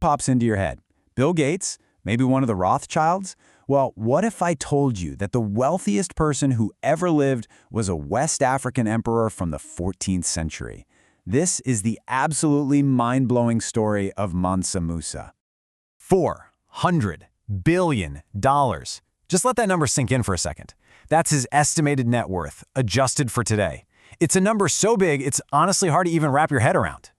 pops into your head? Bill Gates? Maybe one of the Rothschilds? Well, what if I told you that the wealthiest person who ever lived was a West African emperor from the 14th century? This is the absolutely mind-blowing story of Mansa Musa. $400 billion. Just let that number sink in for a second. That's his estimated net worth, adjusted for today. It's a number so big, it's honestly hard to even wrap your head around.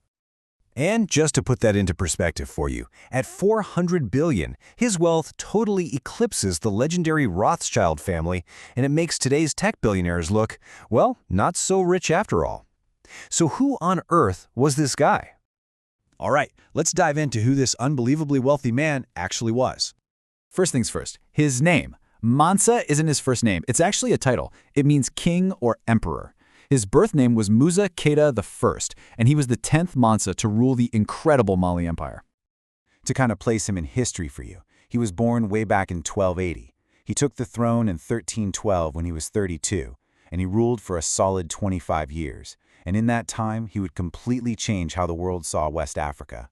And just to put that into perspective for you, at $400 billion, his wealth totally eclipses the legendary Rothschild family, and it makes today's tech billionaires look, well, not so rich after all. So who on earth was this guy? All right, let's dive into who this unbelievably wealthy man actually was. First things first, his name. Mansa isn't his first name. It's actually a title. It means king or emperor. His birth name was Musa Keita I, and he was the 10th Mansa to rule the incredible Mali Empire. To kind of place him in history for you, he was born way back in 1280. He took the throne in 1312 when he was 32, and he ruled for a solid 25 years. And in that time, he would completely change how the world saw West Africa.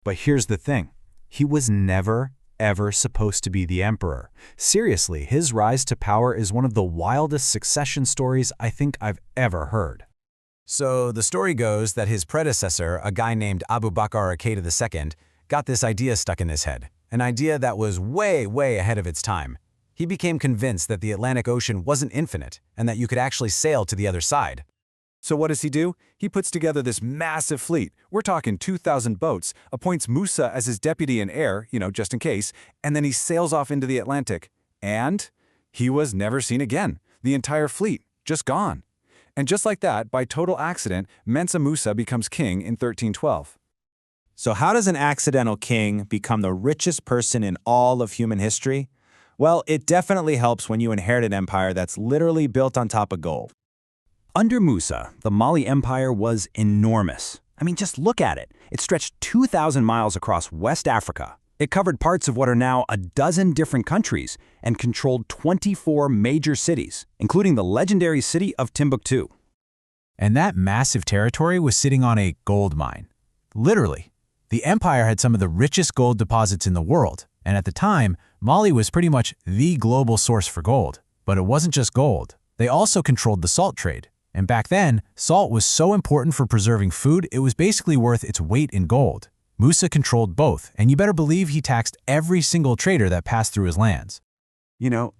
But here's the thing. He was never, ever supposed to be the emperor. Seriously, his rise to power is one of the wildest succession stories I think I've ever heard. So the story goes that his predecessor, a guy named Abu Bakr Keita II, got this idea stuck in his head, an idea that was way, way ahead of its time. He became convinced that the Atlantic Ocean wasn't infinite and that you could actually sail to the other side. So what does he do? He puts together this massive fleet. We're talking 2,000 boats, appoints Musa as his deputy and heir, just in case, and then he sails off into the Atlantic. And he was never seen again. The entire fleet, just gone. And just like that, by total accident, Mansa Musa becomes king in 1312. So how does an accidental king become the richest person in all of human history? Well, it definitely helps when you inherit an empire that's literally built on top of gold. Under Musa, the Mali Empire was enormous. I mean, just look at it. It stretched 2,000 miles across West Africa. It covered parts of what are now a dozen different countries and controlled 24 major cities, including the legendary city of Timbuktu. And that massive territory was sitting on a gold mine. Literally. The empire had some of the richest gold deposits in the world, and at the time, Mali was pretty much the global source for gold. But it wasn't just gold. They also controlled the salt trade. And back then, salt was so important for preserving food, it was basically worth its weight in gold. Musa controlled both, and you better believe he taxed every single trader that passed through his lands.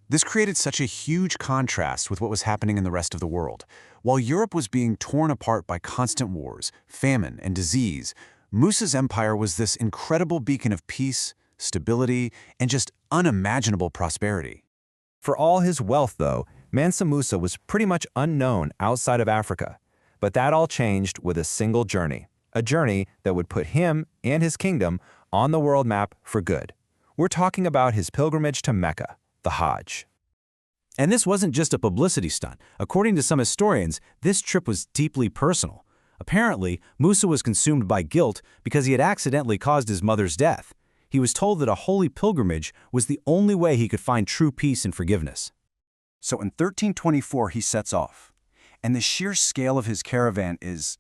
This created such a huge contrast with what was happening in the rest of the world. While Europe was being torn apart by constant wars, famine, and disease, Musa's empire was this incredible beacon of peace, stability, and just unimaginable prosperity. For all his wealth, though, Mansa Musa was pretty much unknown outside of Africa. But that all changed with a single journey, a journey that would put him and his kingdom on the world map for good. We're talking about his pilgrimage to Mecca, the Hajj. And this wasn't just a publicity stunt. According to some historians, this trip was deeply personal. Apparently, Musa was consumed by guilt because he had accidentally caused his mother's death. He was told that a holy pilgrimage was the only way he could find true peace and forgiveness. So in 1324, he sets off. And the sheer scale of his caravan it's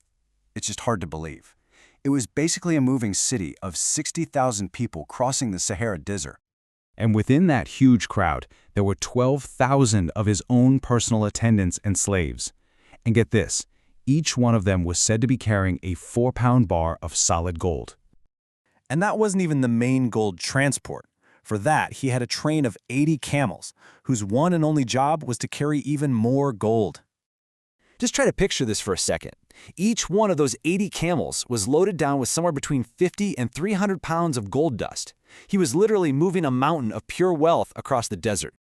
just hard to believe. It was basically a moving city of 60,000 people crossing the Sahara Desert. And within that huge crowd, there were 12,000 of his own personal attendants and slaves. And get this, each one of them was said to be carrying a 4-pound bar of solid gold. And that wasn't even the main gold transport. For that, he had a train of 80 camels, whose one and only job was to carry even more gold. Just try to picture this for a second. Each one of those 80 camels was loaded down with somewhere between 50 and 300 pounds of gold dust. He was literally moving a mountain of pure wealth across the desert.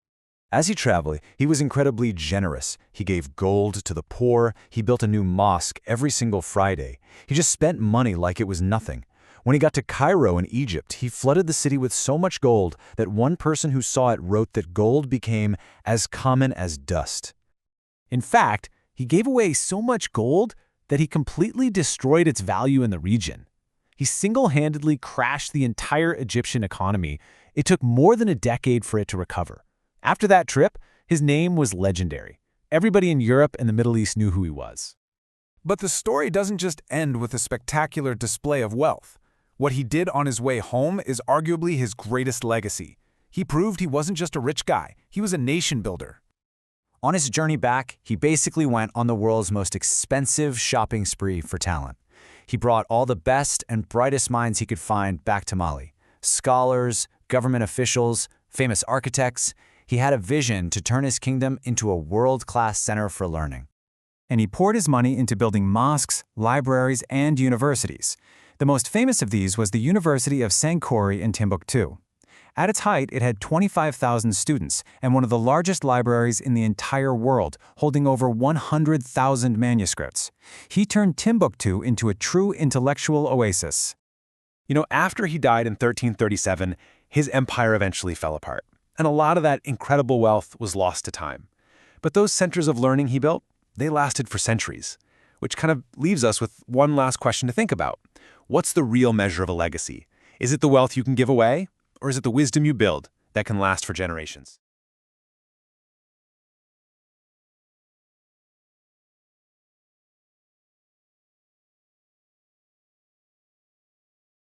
As he traveled, he was incredibly generous. He gave gold to the poor. He built a new mosque every single Friday. He just spent money like it was nothing. When he got to Cairo in Egypt, he flooded the city with so much gold that one person who saw it wrote that gold became as common as dust. In fact, he gave away so much gold that he completely destroyed its value in the region. He single-handedly crashed the entire Egyptian economy. It took more than a decade for it to recover. After that trip, his name was legendary. Everybody in Europe and the Middle East knew who he was. But the story doesn't just end with a spectacular display of wealth. What he did on his way home is arguably his greatest legacy. He proved he wasn't just a rich guy, he was a nation builder. On his journey back, he basically went on the world's most expensive shopping spree for talent. He brought all the best and brightest minds he could find back to Mali. Scholars, government officials, famous architects. He had a vision to turn his kingdom into a world-class center for learning. And he poured his money into building mosques, libraries, and universities. The most famous of these was the University of Sankore in Timbuktu. At its height, it had 25,000 students and one of the largest libraries in the entire world, holding over 100,000 manuscripts. He turned Timbuktu into a true intellectual oasis. After he died in 1337, his empire eventually fell apart, and a lot of that incredible wealth was lost to time. But those centers of learning he built, they lasted for centuries, which kind of leaves us with one last question to think about. What's the real measure of a legacy? Is it the wealth you can give away? Or is it the wisdom you build that can last for generations?